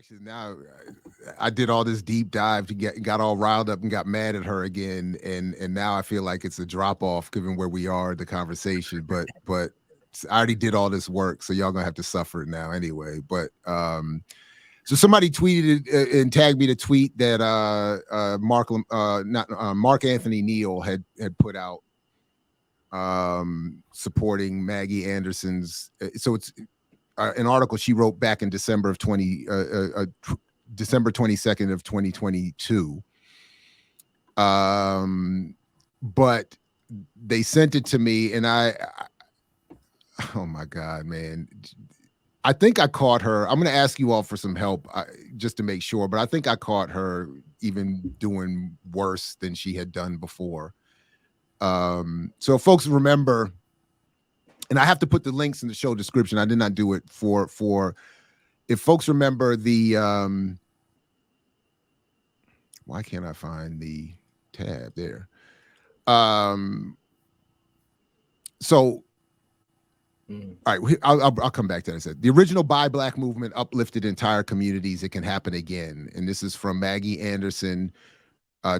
Actually, now I did all this deep dive to got all riled up and got mad at her again, and now I feel like it's a drop off given where we are in the conversation. But I already did all this work, so y'all gonna have to suffer it now anyway. But so somebody tweeted and tagged me to tweet that Mark Anthony Neal had put out supporting Maggie Anderson's. So it's an article she wrote back in December 22nd of 2022. But they sent it to me, and oh my God, man. I think I caught her. I'm going to ask you all for some help just to make sure, but I think I caught her even doing worse than she had done before. So folks remember, and I have to put the links in the show description. I did not do it for if folks remember the why can't I find the tab there? So all right, I'll come back to that. I said the original Buy Black movement uplifted entire communities. It can happen again. And this is from Maggie Anderson,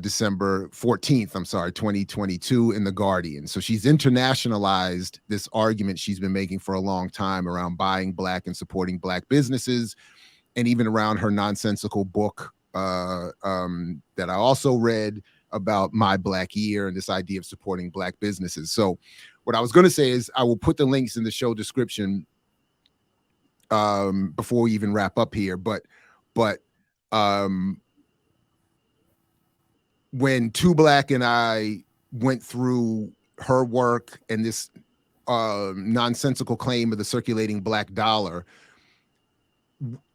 December 14th, 2022 in The Guardian. So she's internationalized this argument she's been making for a long time around buying Black and supporting Black businesses, and even around her nonsensical book that I also read about My Black Year and this idea of supporting Black businesses. So what I was going to say is I will put the links in the show description before we even wrap up here. But when Two Black and I went through her work and this nonsensical claim of the circulating black dollar,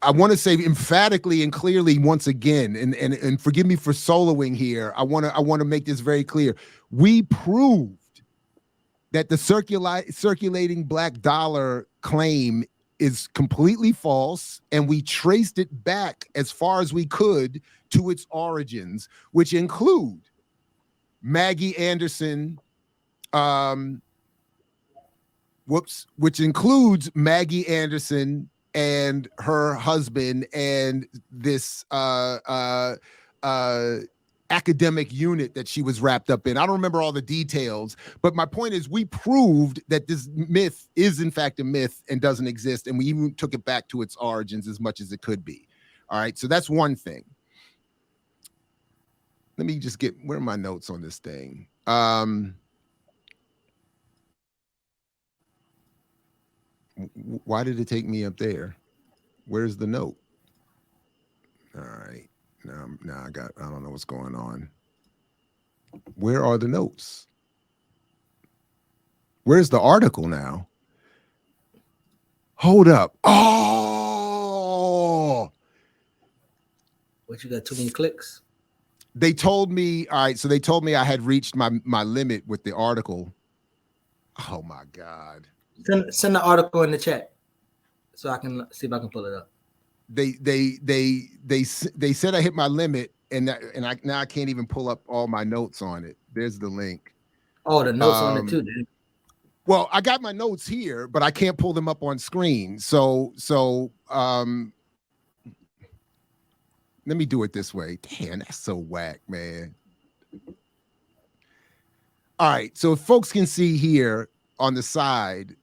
I want to say emphatically and clearly once again, and forgive me for soloing here, I want to make this very clear. We proved that the circulating black dollar claim is completely false, and we traced it back as far as we could to its origins, which include Maggie Anderson, which includes Maggie Anderson and her husband and this academic unit that she was wrapped up in. I don't remember all the details, but my point is we proved that this myth is in fact a myth and doesn't exist, and we even took it back to its origins as much as it could be. All right, so that's one thing. Let me just get, where are my notes on this thing? Why did it take me up there? Where's the note? All right. Now I don't know what's going on. Where are the notes? Where's the article now? Hold up. Oh! What, you got too many clicks? They told me, all right, so they told me I had reached my limit with the article. Oh my God. Send the article in the chat so I can see if I can pull it up. They said I hit my limit, and now I can't even pull up all my notes on it. There's the link. Oh, the notes on it too, dude. Well, I got my notes here, but I can't pull them up on screen. So let me do it this way. Damn, that's so whack, man. All right, so if folks can see here on the side,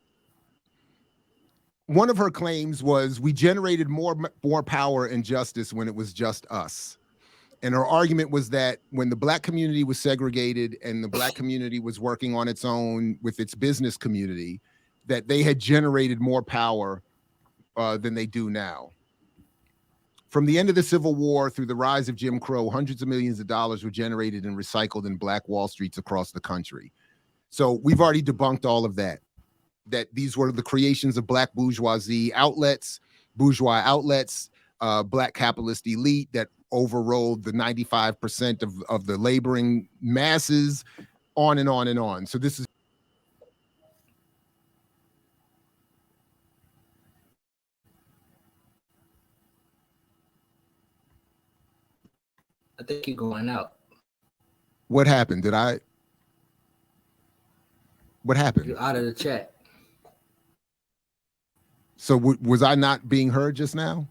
one of her claims was we generated more power and justice when it was just us. And her argument was that when the Black community was segregated and the Black community was working on its own with its business community, that they had generated more power than they do now. From the end of the Civil War through the rise of Jim Crow, hundreds of millions of dollars were generated and recycled in Black Wall Streets across the country. So we've already debunked all of that. That these were the creations of Black bourgeois outlets, Black capitalist elite that overrode the 95% of the laboring masses, on and on and on. So this is. I think you're going out. What happened? What happened? You're out of the chat. So was I not being heard just now?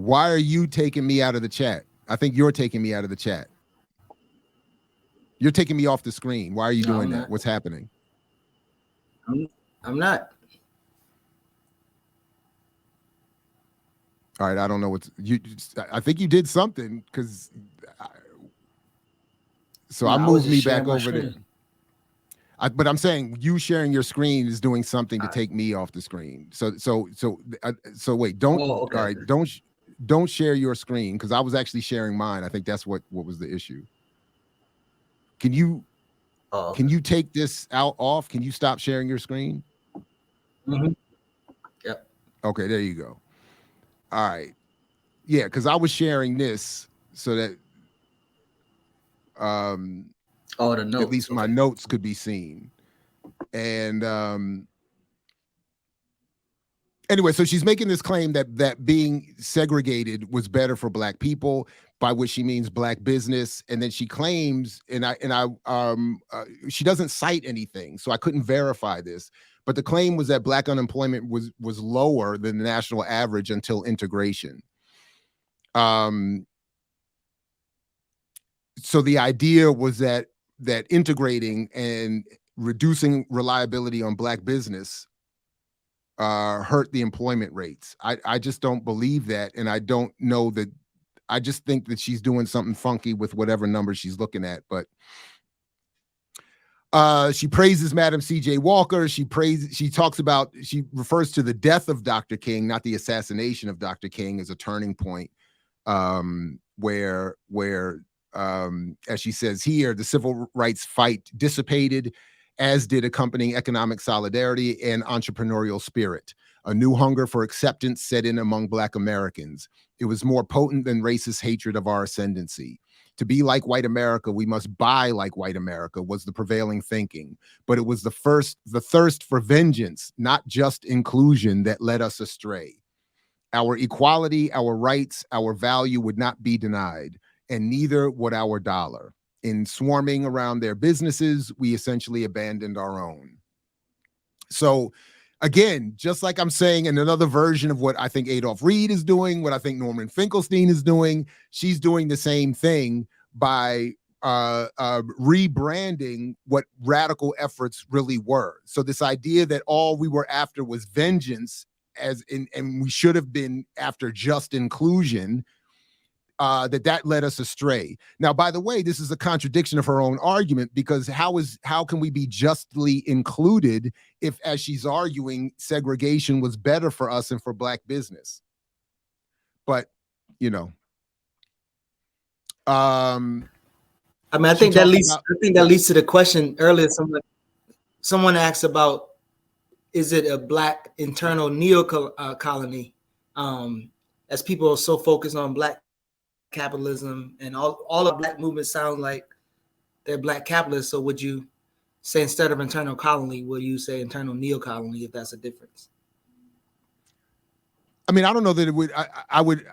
Why are you taking me out of the chat? I think you're taking me out of the chat. You're taking me off the screen. Why are you doing that? What's happening? I'm not. All right, I don't know what's you. I think you did something because. So I moved me back over there. But I'm saying you sharing your screen is doing something to take me off the screen. So wait, don't. Oh, okay. All right, don't share your screen because I was actually sharing mine. I think that's what was the issue. Can you can you take this off? Can you stop sharing your screen? Mm-hmm. Yep. Okay, there you go. All right. Yeah, because I was sharing this so that the notes, at least my notes could be seen. And anyway, so she's making this claim that being segregated was better for Black people, by which she means Black business. And then she claims, she doesn't cite anything, so I couldn't verify this. But the claim was that Black unemployment was lower than the national average until integration. So the idea was that integrating and reducing reliability on Black business hurt the employment rates. I just don't believe that, and I don't know that. I just think that she's doing something funky with whatever number she's looking at. But she praises Madam C.J. Walker. She refers to the death of Dr. King, not the assassination of Dr. King, as a turning point, where as she says here, the civil rights fight dissipated, as did accompanying economic solidarity and entrepreneurial spirit. A new hunger for acceptance set in among Black Americans. It was more potent than racist hatred of our ascendancy. To be like white America, we must buy like white America, was the prevailing thinking. But it was the thirst for vengeance, not just inclusion, that led us astray. Our equality, our rights, our value would not be denied, and neither would our dollar. In swarming around their businesses, we essentially abandoned our own. So again, just like I'm saying in another version of what I think Adolph Reed is doing, what I think Norman Finkelstein is doing, she's doing the same thing by rebranding what radical efforts really were. So this idea that all we were after was vengeance, and we should have been after just inclusion, that led us astray. Now, by the way, this is a contradiction of her own argument, because how can we be justly included if, as she's arguing, segregation was better for us and for Black business? But I think that leads to the question earlier. Someone asked about, is it a Black internal neo-colony? As people are so focused on Black capitalism, and all of Black movements sound like they're Black capitalists. So would you say, instead of internal colony, will you say internal neo-colony, if that's a difference? I mean, I don't know that it would. I would.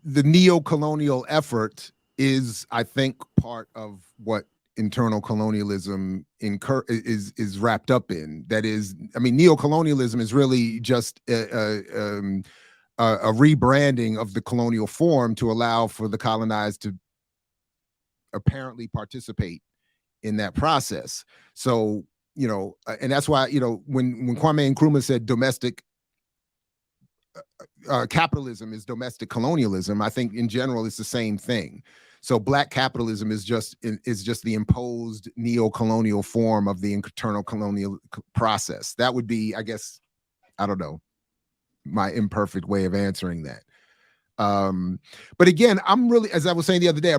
The neo-colonial effort is, I think, part of what internal colonialism is wrapped up in. That is, I mean, neo-colonialism is really just a rebranding of the colonial form to allow for the colonized to apparently participate in that process. So, and that's why, when Kwame Nkrumah said domestic capitalism is domestic colonialism, I think in general it's the same thing. So Black capitalism is just the imposed neo-colonial form of the internal colonial process. That would be, I guess, I don't know, my imperfect way of answering that. But again, I'm really, as I was saying the other day,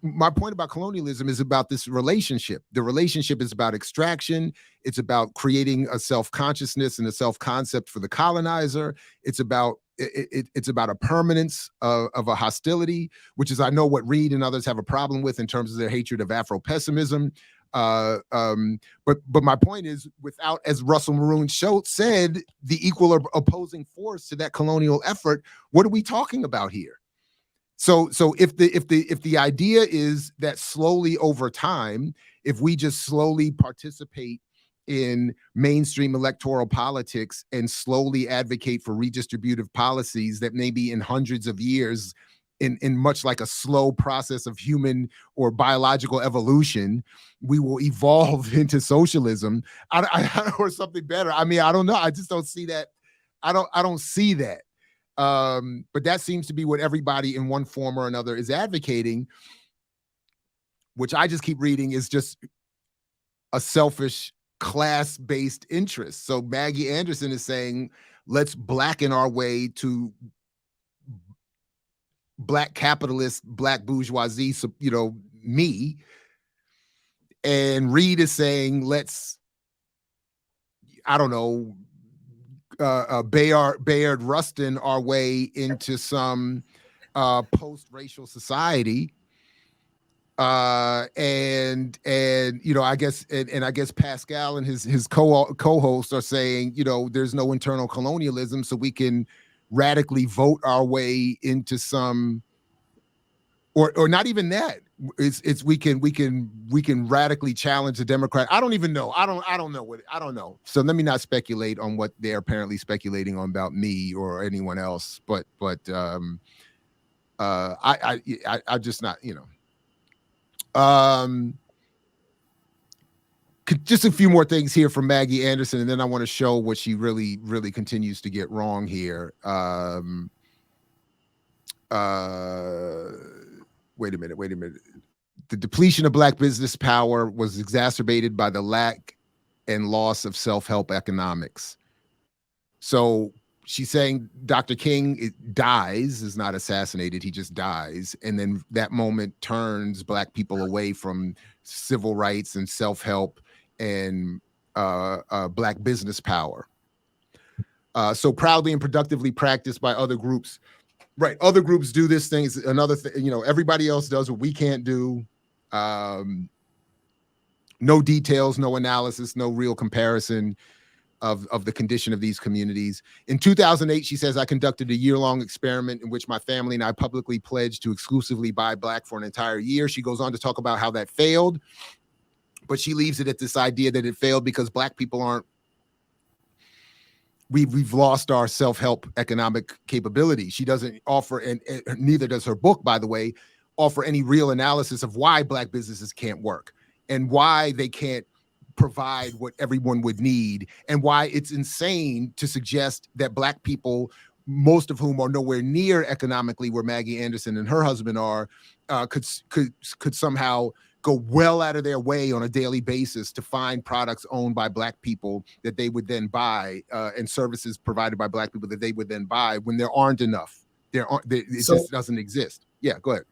my point about colonialism is about this relationship. The relationship is about extraction. It's about creating a self-consciousness and a self-concept for the colonizer. It's about a permanence of a hostility, which is, I know, what Reed and others have a problem with in terms of their hatred of Afro-pessimism. But my point is, without, as Russell Maroon Schultz said, the equal or opposing force to that colonial effort, what are we talking about here? So if the idea is that slowly over time, if we just slowly participate in mainstream electoral politics and slowly advocate for redistributive policies that maybe in hundreds of years, in much like a slow process of human or biological evolution, we will evolve into socialism or something better. I mean, I don't know. I just don't see that. I don't see that. But that seems to be what everybody in one form or another is advocating, which I just keep reading is just a selfish class-based interest. So Maggie Anderson is saying, let's blacken our way to Black capitalist, Black bourgeoisie, you know, me. And Reed is saying, let's, I don't know, Bayard Rustin our way into some post-racial society. And you know, I guess Pascal and his co-hosts are saying, you know, there's no internal colonialism, so we can radically vote our way into some, or not even that. It's we can radically challenge the Democrat. I don't even know. I don't know. So let me not speculate on what they're apparently speculating on about me or anyone else. But I just not, you know. Just a few more things here from Maggie Anderson, and then I want to show what she really continues to get wrong here. Wait a minute. The depletion of Black business power was exacerbated by the lack and loss of self-help economics. So she's saying Dr. King dies, is not assassinated, he just dies. And then that moment turns Black people away from civil rights and self-help and Black business power. So proudly and productively practiced by other groups. Right, other groups do this thing. It's another thing, you know, everybody else does what we can't do. No details, no analysis, no real comparison of the condition of these communities. In 2008, she says, I conducted a year-long experiment in which my family and I publicly pledged to exclusively buy Black for an entire year. She goes on to talk about how that failed, but she leaves it at this idea that it failed because Black people aren't, we've lost our self-help economic capability. She doesn't offer, and neither does her book, by the way, offer any real analysis of why Black businesses can't work and why they can't provide what everyone would need, and why it's insane to suggest that Black people, most of whom are nowhere near economically where Maggie Anderson and her husband are, could somehow go well out of their way on a daily basis to find products owned by Black people that they would then buy, and services provided by Black people that they would then buy, when there aren't enough. Just doesn't exist. Yeah, go ahead.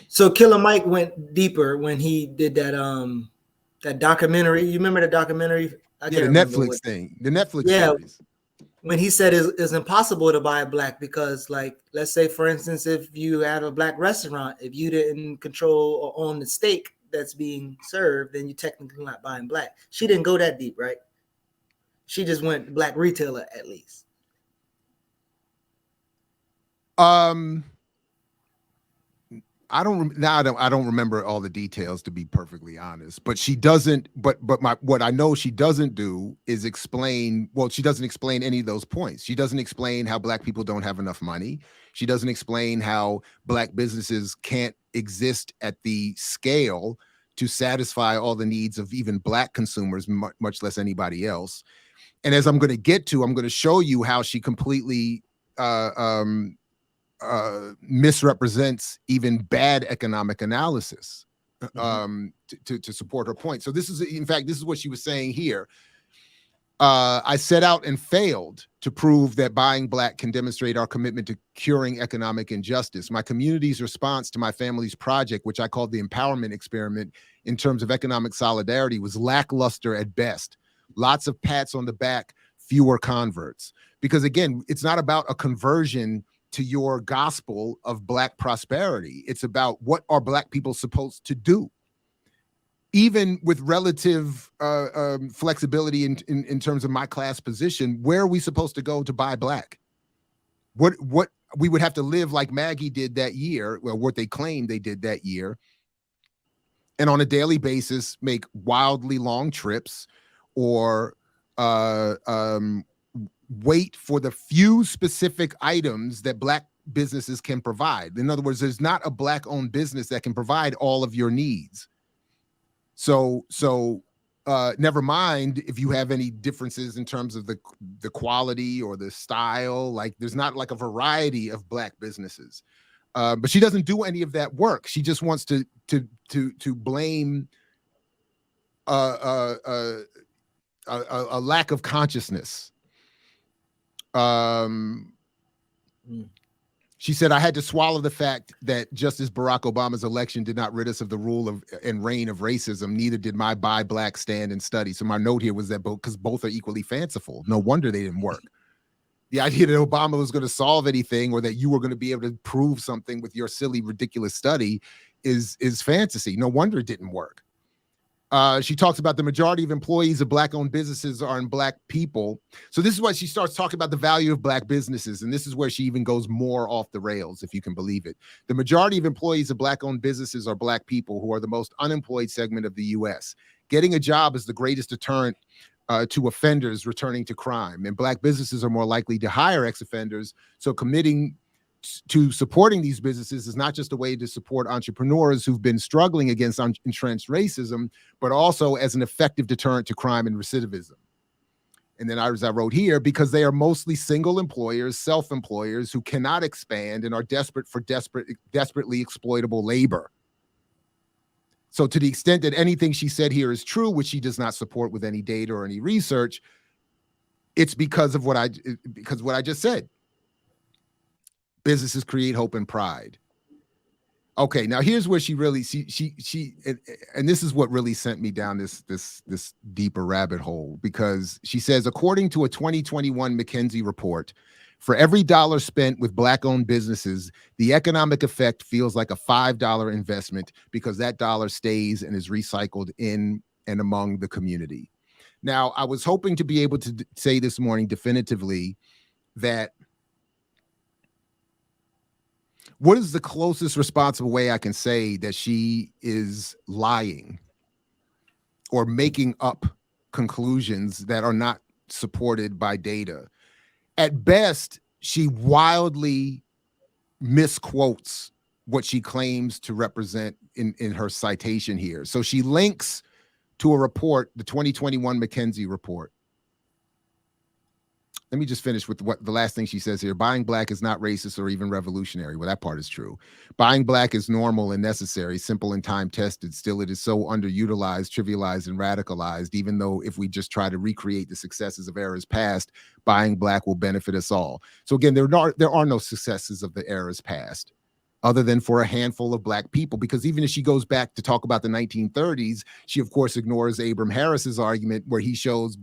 So Killer Mike went deeper when he did that that documentary. You remember the documentary? The Netflix thing. The Netflix series. When he said it's impossible to buy Black because, like, let's say, for instance, if you have a Black restaurant, if you didn't control or own the steak that's being served, then you technically not buying Black. She didn't go that deep, right? She just went Black retailer at least. I don't remember all the details, to be perfectly honest, but she doesn't, what I know she doesn't do is explain, well, she doesn't explain any of those points. She doesn't explain how Black people don't have enough money. She doesn't explain how Black businesses can't exist at the scale to satisfy all the needs of even Black consumers, much less anybody else. And as I'm going to get to, I'm going to show you how she completely misrepresents even bad economic analysis to support her point. So this is, in fact, this is what she was saying here. I set out and failed to prove that buying Black can demonstrate our commitment to curing economic injustice. My community's response to my family's project, which I called the empowerment experiment in terms of economic solidarity, was lackluster at best. Lots of pats on the back, fewer converts. Because again, it's not about a conversion to your gospel of Black prosperity. It's about what are Black people supposed to do? Even with relative flexibility in terms of my class position, where are we supposed to go to buy Black? What we would have to live like Maggie did that year, well, what they claimed they did that year, and on a daily basis make wildly long trips, or wait for the few specific items that Black businesses can provide. In other words, there's not a Black-owned business that can provide all of your needs. So never mind if you have any differences in terms of the quality or the style. Like, there's not like a variety of Black businesses. But she doesn't do any of that work. She just wants to blame a lack of consciousness. She said, I had to swallow the fact that just as Barack Obama's election did not rid us of the rule of and reign of racism, neither did my buy Black stand and study. So my note here was that because both are equally fanciful. No wonder they didn't work. The idea that Obama was going to solve anything or that you were going to be able to prove something with your silly, ridiculous study is fantasy. No wonder it didn't work. She talks about the majority of employees of Black-owned businesses are in Black people. So this is why she starts talking about the value of Black businesses. And this is where she even goes more off the rails, if you can believe it. The majority of employees of Black-owned businesses are Black people who are the most unemployed segment of the U.S. Getting a job is the greatest deterrent to offenders returning to crime. And Black businesses are more likely to hire ex-offenders. So committing to supporting these businesses is not just a way to support entrepreneurs who've been struggling against entrenched racism, but also as an effective deterrent to crime and recidivism. And then as I wrote here, because they are mostly single employers, self-employers who cannot expand and are desperate for desperately exploitable labor. So to the extent that anything she said here is true, which she does not support with any data or any research, it's because of what I just said. Businesses create hope and pride. Okay, now here's where she really and this is what really sent me down this deeper rabbit hole, because she says, according to a 2021 McKinsey report, for every dollar spent with Black-owned businesses, the economic effect feels like a $5 investment because that dollar stays and is recycled in and among the community. Now, I was hoping to be able to say this morning definitively that what is the closest responsible way I can say that she is lying or making up conclusions that are not supported by data? At best, she wildly misquotes what she claims to represent in her citation here. So she links to a report, the 2021 McKinsey report. Let me just finish with what the last thing she says here. Buying Black is not racist or even revolutionary. Well, that part is true. Buying Black is normal and necessary, simple and time-tested. Still, it is so underutilized, trivialized, and radicalized, even though if we just try to recreate the successes of eras past, buying Black will benefit us all. So again, there are no successes of the eras past, other than for a handful of Black people, because even if she goes back to talk about the 1930s, she, of course, ignores Abram Harris's argument where he shows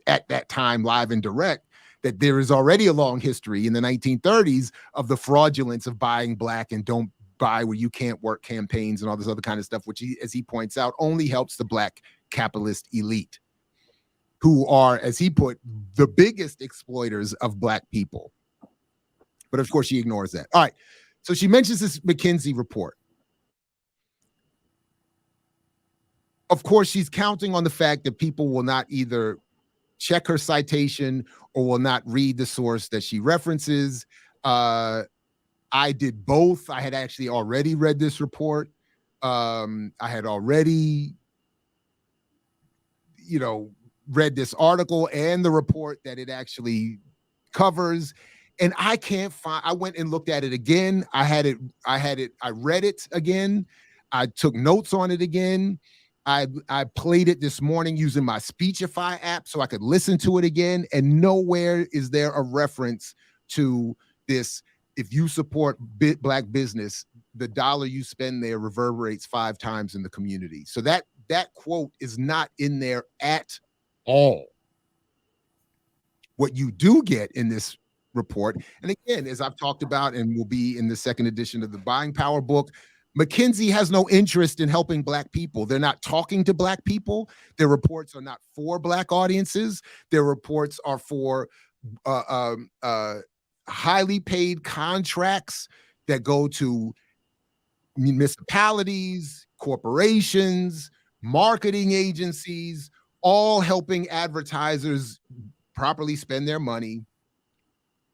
at that time, live and direct, that there is already a long history in the 1930s of the fraudulence of buying Black and don't buy where you can't work campaigns and all this other kind of stuff, which, as he points out, only helps the Black capitalist elite, who are, as he put, the biggest exploiters of Black people. But of course, she ignores that. All right. So she mentions this McKinsey report. Of course, she's counting on the fact that people will not either check her citation or will not read the source that she references. I did both. I had actually already read this report. I had already, read this article and the report that it actually covers. And I can't find, I went and looked at it again. I read it again. I took notes on it again. I played it this morning using my Speechify app so I could listen to it again, and nowhere is there a reference to this. If you support Black business, the dollar you spend there reverberates 5 times in the community. So that quote is not in there at all. What you do get in this report, and again, as I've talked about and will be in the second edition of the Buying Power book, McKinsey has no interest in helping Black people. They're not talking to Black people. Their reports are not for Black audiences. Their reports are for highly paid contracts that go to municipalities, corporations, marketing agencies, all helping advertisers properly spend their money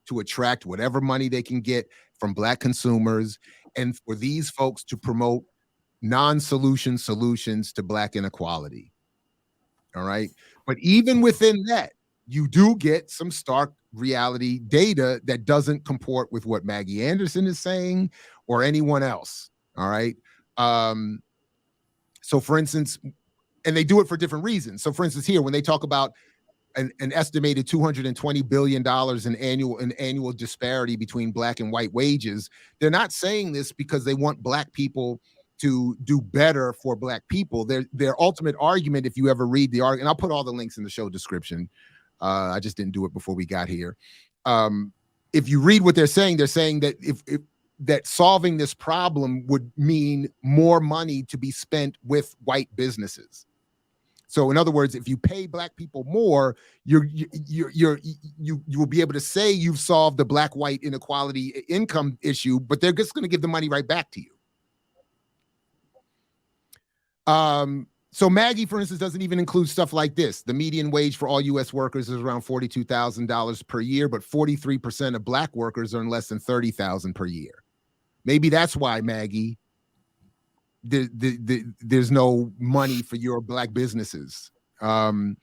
to attract whatever money they can get from Black consumers, and for these folks to promote non-solution solutions to Black inequality. All right. But even within that, you do get some stark reality data that doesn't comport with what Maggie Anderson is saying or anyone else. All right. So for instance, and they do it for different reasons. So for instance, here, when they talk about an estimated $220 billion in annual disparity between Black and white wages, they're not saying this because they want Black people to do better for Black people. Their ultimate argument, if you ever read the article, and I'll put all the links in the show description. I just didn't do it before we got here. If you read what they're saying that if that solving this problem would mean more money to be spent with white businesses. So in other words, if you pay Black people more, you will be able to say you've solved the Black-white inequality income issue, but they're just going to give the money right back to you. So Maggie, for instance, doesn't even include stuff like this. The median wage for all U.S. workers is around $42,000 per year, but 43% of Black workers earn less than $30,000 per year. Maybe that's why, Maggie, there's no money for your Black businesses. The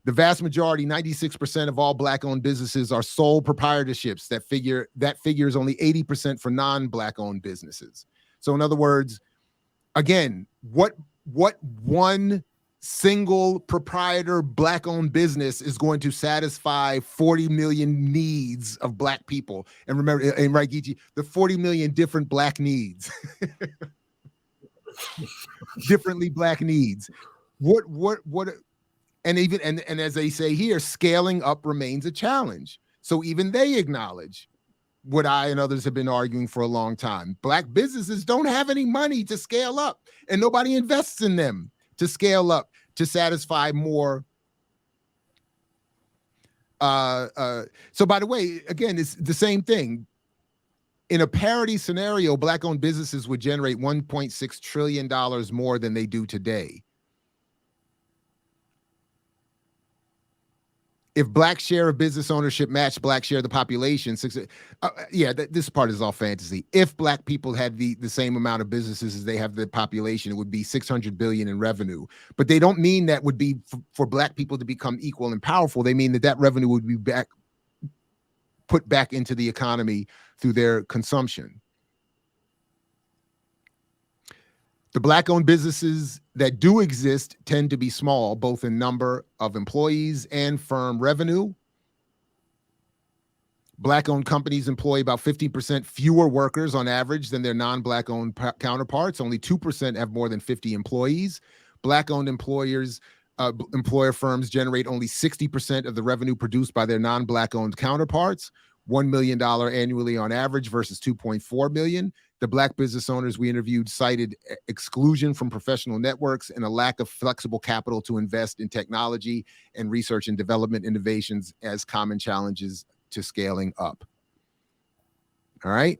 vast majority, 96% of all Black-owned businesses are sole proprietorships. That figure is only 80% for non-Black-owned businesses. So in other words, again, what one single proprietor Black-owned business is going to satisfy 40 million needs of Black people? And remember, and right, Geechee, the 40 million different Black needs. Differently Black needs. What and even and as they say here, scaling up remains a challenge. So even they acknowledge what I and others have been arguing for a long time. Black businesses don't have any money to scale up, and nobody invests in them to scale up to satisfy more. So by the way, again, it's the same thing. In a parity scenario, Black-owned businesses would generate $1.6 trillion more than they do today. If Black share of business ownership matched Black share of the population, this part is all fantasy. If Black people had the same amount of businesses as they have the population, it would be $600 billion in revenue. But they don't mean that would be for Black people to become equal and powerful. They mean that revenue would be put back into the economy through their consumption. The Black-owned businesses that do exist tend to be small, both in number of employees and firm revenue. Black-owned companies employ about 15% fewer workers on average than their non-Black-owned counterparts. Only 2% have more than 50 employees. Black-owned employer firms generate only 60% of the revenue produced by their non-Black-owned counterparts, $1 million annually on average versus $2.4 million. The Black business owners we interviewed cited exclusion from professional networks and a lack of flexible capital to invest in technology and research and development innovations as common challenges to scaling up. All right.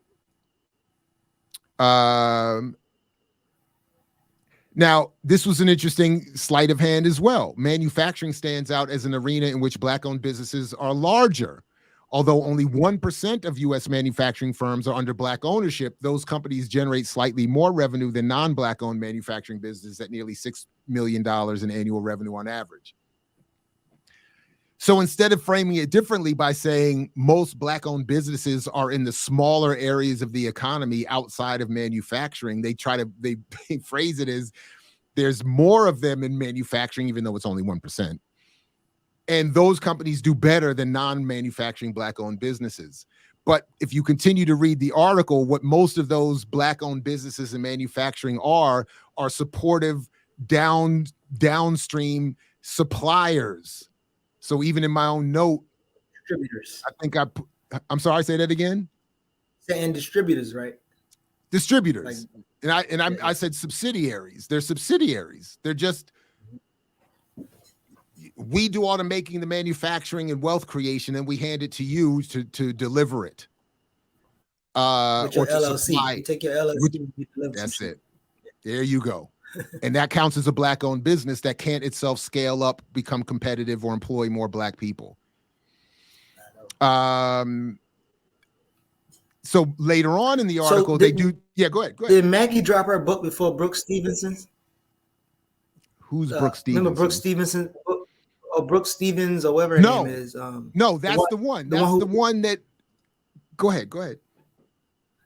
Now, this was an interesting sleight of hand as well. Manufacturing stands out as an arena in which Black-owned businesses are larger. Although only 1% of U.S. manufacturing firms are under Black ownership, those companies generate slightly more revenue than non-Black-owned manufacturing businesses at nearly $6 million in annual revenue on average. So instead of framing it differently by saying most Black-owned businesses are in the smaller areas of the economy outside of manufacturing, they phrase it as there's more of them in manufacturing, even though it's only 1%. And those companies do better than non-manufacturing Black-owned businesses. But if you continue to read the article, what most of those Black-owned businesses in manufacturing are supportive downstream suppliers. So even in my own note, distributors. I think I'm sorry, say that again. Saying distributors, right? Distributors. I said subsidiaries. They're subsidiaries. They're just, we do all the making, the manufacturing and wealth creation, and we hand it to you to deliver it. With your LLC. You take your LLC. That's it. There you go. And that counts as a Black-owned business that can't itself scale up, become competitive, or employ more Black people. So later on in the article, they do. Yeah, go ahead. Did Maggie drop her book before Brooke Stevenson's? Who's Brooke Stevenson? Remember Brooke Stevenson or Brooke Stevens or whatever her name is? No, that's the one. That's the one that. Go ahead.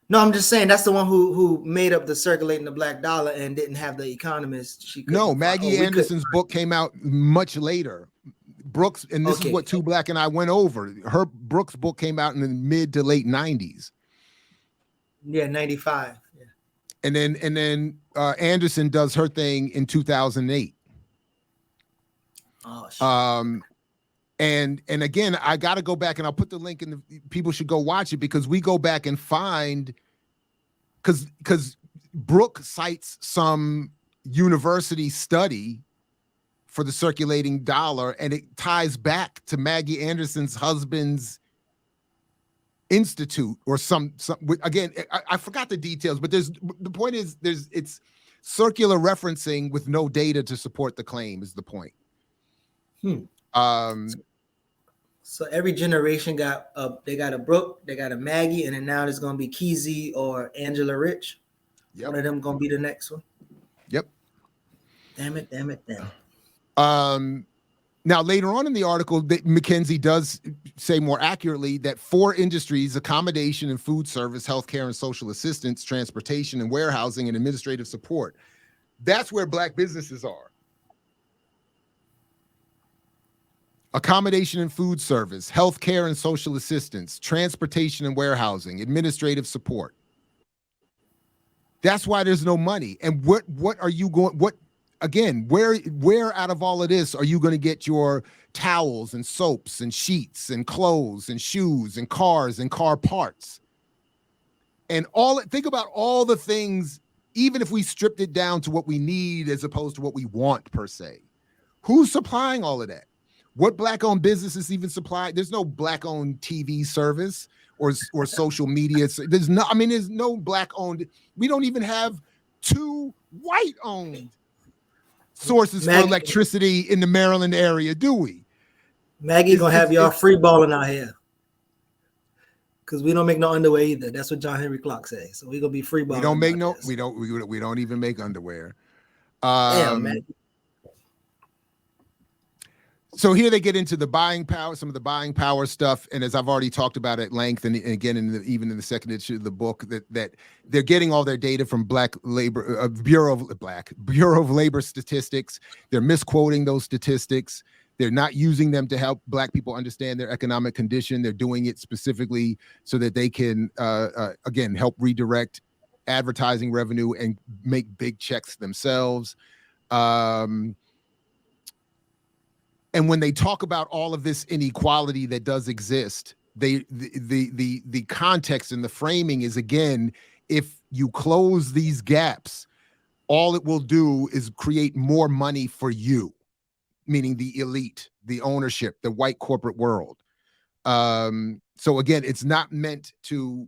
No, I'm just saying that's the one who made up the Circulating the Black Dollar and didn't have the Economist. No, Maggie Anderson's book came out much later. Brooks, and this is what Two Black and I went over. Brooks' book came out in the mid to late 90s. Yeah, 95. Yeah. And then Anderson does her thing in 2008. Oh shit. And again, I got to go back, and I'll put the link in. People should go watch it, because we go back and find, because Brooke cites some university study for the circulating dollar, and it ties back to Maggie Anderson's husband's institute or some again, I forgot the details, but the point is it's circular referencing with no data to support the claim is the point. So every generation got they got a Brooke, they got a Maggie, and then now there's gonna be Kizzy or Angela Rich. Yep. One of them gonna be the next one. Yep. Damn it. Now later on in the article, McKinsey does say more accurately that 4 industries: accommodation and food service, healthcare and social assistance, transportation and warehousing, and administrative support. That's where Black businesses are. Accommodation and food service, healthcare and social assistance, transportation and warehousing, administrative support. That's why there's no money. And what are you going, where out of all of this are you going to get your towels and soaps and sheets and clothes and shoes and cars and car parts? And think about all the things, even if we stripped it down to what we need as opposed to what we want per se. Who's supplying all of that? What Black-owned businesses even supply? There's no Black-owned TV service or social media. There's no Black-owned. We don't even have 2 white-owned sources for electricity in the Maryland area, do we? Maggie gonna have y'all free balling out here, because we don't make no underwear either. That's what John Henry Clark says. So we gonna be free balling. We don't even make underwear. Damn, man. So here they get into the buying power, some of the buying power stuff, and as I've already talked about at length, and again even in the second issue of the book, that they're getting all their data from Bureau of Labor Statistics. They're misquoting those statistics. They're not using them to help Black people understand their economic condition. They're doing it specifically so that they can again help redirect advertising revenue and make big checks themselves. And when they talk about all of this inequality that does exist, the context and the framing is, again, if you close these gaps, all it will do is create more money for you, meaning the elite, the ownership, the white corporate world. So again, it's not meant to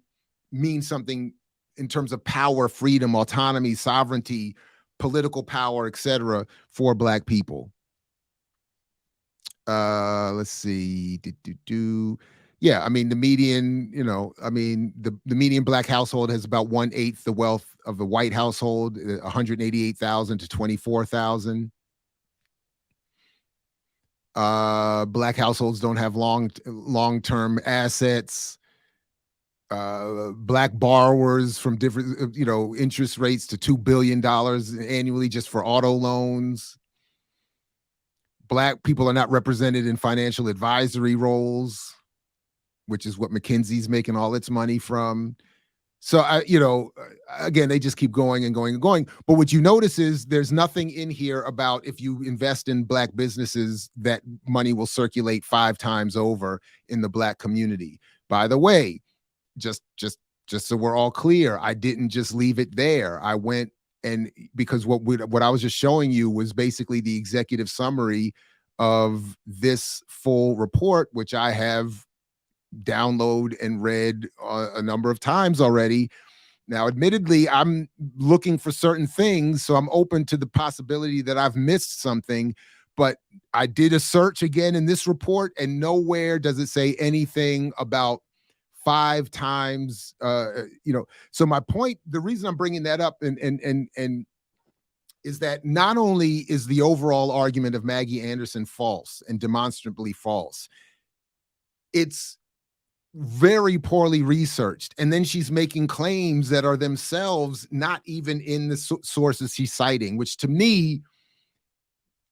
mean something in terms of power, freedom, autonomy, sovereignty, political power, etc., for Black people. Let's see. Yeah, I mean, the median, the median Black household has about 1/8 the wealth of the white household, 188,000 to 24,000. Black households don't have long-term assets. Black borrowers from different, interest rates to $2 billion annually just for auto loans. Black people are not represented in financial advisory roles, which is what McKinsey's making all its money from. So, again, they just keep going and going and going. But what you notice is there's nothing in here about if you invest in Black businesses, that money will circulate 5 times over in the Black community. By the way, just so we're all clear, I didn't just leave it there. I went, and because what I was just showing you was basically the executive summary of this full report, which I have downloaded and read a number of times already. Now, admittedly, I'm looking for certain things, so I'm open to the possibility that I've missed something. But I did a search again in this report, and nowhere does it say anything about 5 times. So my point, the reason I'm bringing that up, and is that not only is the overall argument of Maggie Anderson false and demonstrably false, it's very poorly researched, and then she's making claims that are themselves not even in the sources she's citing, which to me,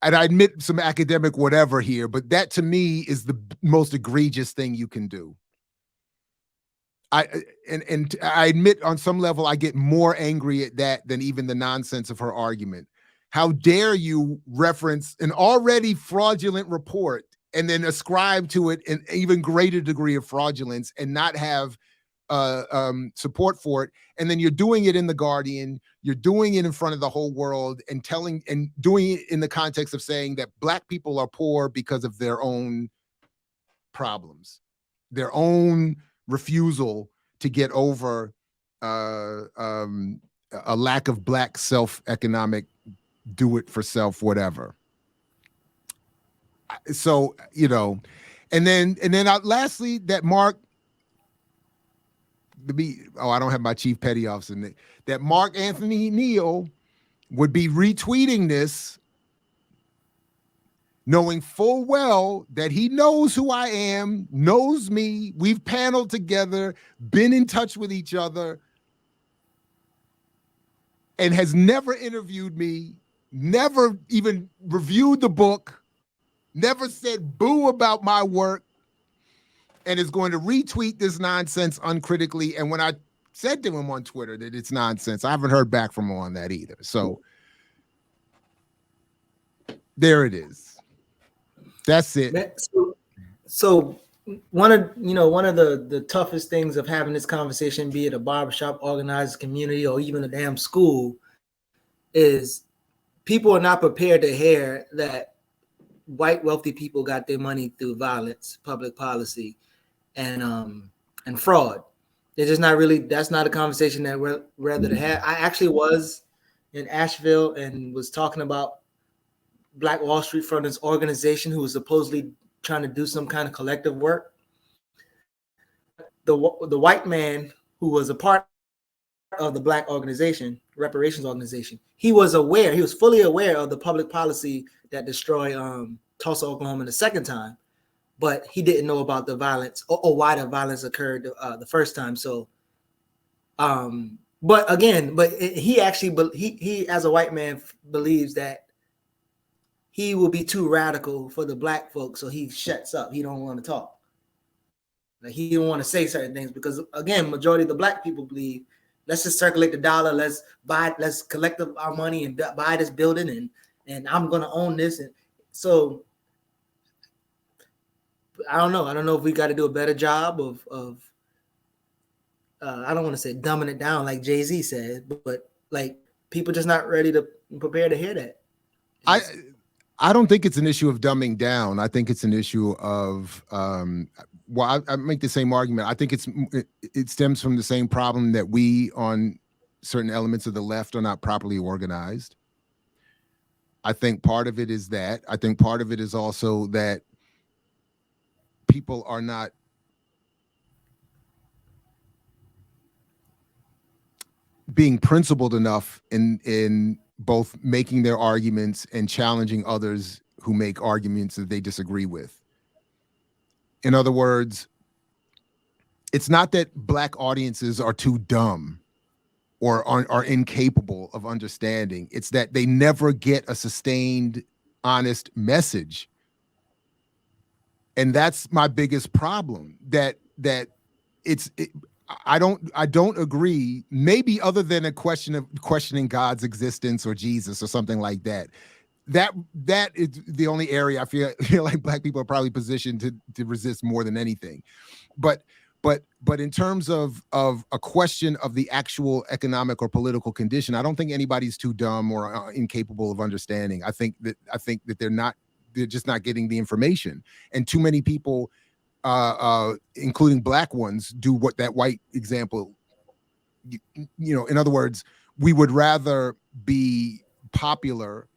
and I admit some academic whatever here, but that to me is the most egregious thing you can do. I admit on some level I get more angry at that than even the nonsense of her argument. How dare you reference an already fraudulent report and then ascribe to it an even greater degree of fraudulence and not have support for it. And then you're doing it in The Guardian, you're doing it in front of the whole world, and doing it in the context of saying that Black people are poor because of their own problems, their own refusal to get over a lack of Black self-economic do it for self whatever. So, and then lastly, that Mark, I don't have my chief petty officer, that Mark Anthony Neal would be retweeting this, knowing full well that he knows who I am, knows me, we've paneled together, been in touch with each other, and has never interviewed me, never even reviewed the book, never said boo about my work, and is going to retweet this nonsense uncritically. And when I said to him on Twitter that it's nonsense, I haven't heard back from him on that either. So there it is. That's it. So one of the toughest things of having this conversation, be it a barbershop, organized community, or even a damn school, is people are not prepared to hear that white wealthy people got their money through violence, public policy, and fraud. They're just not really. That's not a conversation that we're rather to have. I actually was in Asheville and was talking about Black Wall Street from this organization who was supposedly trying to do some kind of collective work. The white man who was a part of the Black organization, reparations organization, he was fully aware of the public policy that destroyed Tulsa, Oklahoma the second time, but he didn't know about the violence or why the violence occurred the first time. So, but he actually, he as a white man believes that he will be too radical for the Black folks, so he shuts up. He don't want to talk. Like, he don't want to say certain things because, again, majority of the Black people believe, let's just circulate the dollar, let's collect our money and buy this building, and I'm gonna own this. And so I don't know if we got to do a better job of I don't want to say dumbing it down like Jay-Z said, but like people just not ready to prepare to hear that. I don't think it's an issue of dumbing down. I think it's an issue of, I make the same argument. I think it stems from the same problem that we on certain elements of the left are not properly organized. I think part of it is that. I think part of it is also that people are not being principled enough in both making their arguments and challenging others who make arguments that they disagree with. In other words, it's not that Black audiences are too dumb or are incapable of understanding. It's that they never get a sustained, honest message. And that's my biggest problem, I don't agree, maybe other than a question of questioning God's existence or Jesus or something like that. That is the only area I feel like Black people are probably positioned to resist more than anything. But in terms of a question of the actual economic or political condition, I don't think anybody's too dumb or incapable of understanding. I think that they're just not getting the information, and too many people, including Black ones, do what that white example in other words, we would rather be popular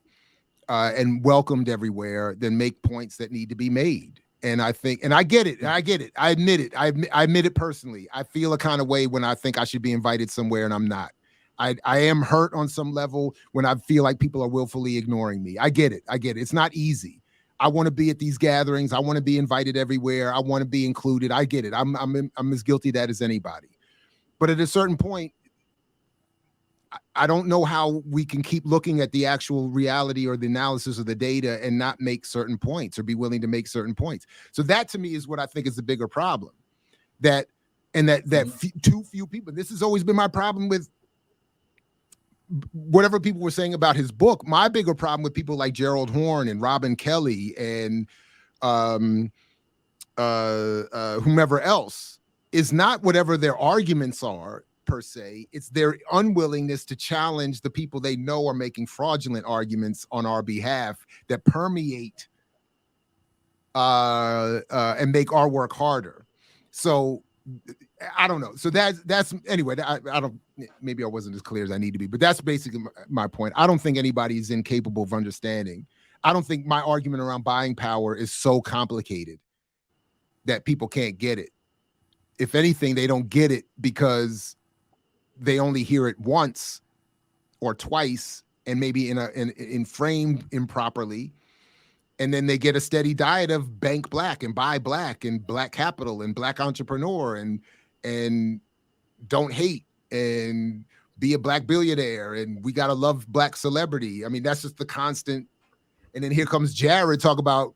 and welcomed everywhere than make points that need to be made. And I think, and I get it. I admit it. I admit it personally. I feel a kind of way when I think I should be invited somewhere and I'm not. I am hurt on some level when I feel like people are willfully ignoring me. I get it. It's not easy. I want to be at these gatherings. I want to be invited everywhere. I want to be included. I get it. I'm as guilty of that as anybody. But at a certain point, I don't know how we can keep looking at the actual reality or the analysis of the data and not make certain points or be willing to make certain points. So that to me is what I think is the bigger problem. That too few people. This has always been my problem with whatever people were saying about his book. My bigger problem with people like Gerald Horne and Robin Kelly and whomever else is not whatever their arguments are per se. It's their unwillingness to challenge the people they know are making fraudulent arguments on our behalf that permeate and make our work harder. So I don't know. So that's anyway. I don't. Maybe I wasn't as clear as I need to be, but that's basically my point. I don't think anybody is incapable of understanding. I don't think my argument around buying power is so complicated that people can't get it. If anything, they don't get it because they only hear it once or twice, and maybe in framed improperly. And then they get a steady diet of bank black and buy black and black capital and black entrepreneur and don't hate and be a black billionaire. And we got to love black celebrity. I mean, that's just the constant. And then here comes Jared talk about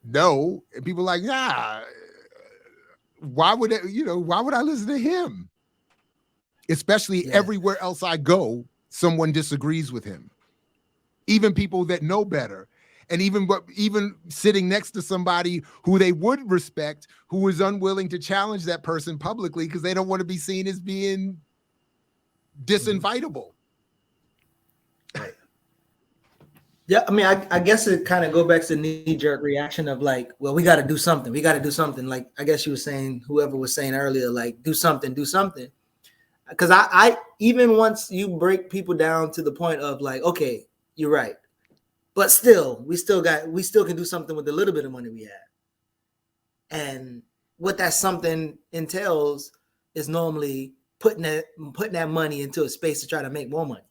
no. And people are like, nah, why would I listen to him? Especially everywhere else I go, someone disagrees with him. Even people that know better. And even sitting next to somebody who they would respect, who is unwilling to challenge that person publicly because they don't want to be seen as being disinvitable. Right. Yeah, I mean, I guess it kind of go back to the knee-jerk reaction of like, well, we got to do something. We got to do something. Like, I guess you were saying, whoever was saying earlier, like, do something. Because I even once you break people down to the point of like, okay, you're right. But still, we still can do something with the little bit of money we have. And what that something entails is normally putting that money into a space to try to make more money.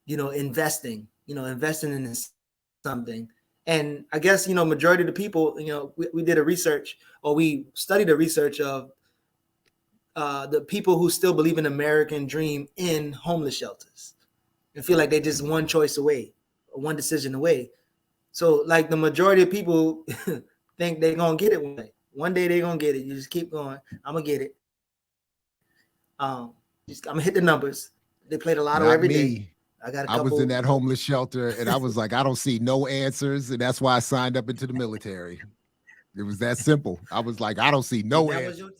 Investing in something. And I guess, majority of the people, we did a research, or we studied a research of the people who still believe in the American dream in homeless shelters and feel like they're just one choice away. One decision away. So like the majority of people think they're going to get it one day. One day they're going to get it. You just keep going. I'm going to get it. I'm going to hit the numbers. They played a lotto every day. I was in that homeless shelter and I was like, I don't see no answers. And that's why I signed up into the military. It was that simple. I was like, I don't see no answers.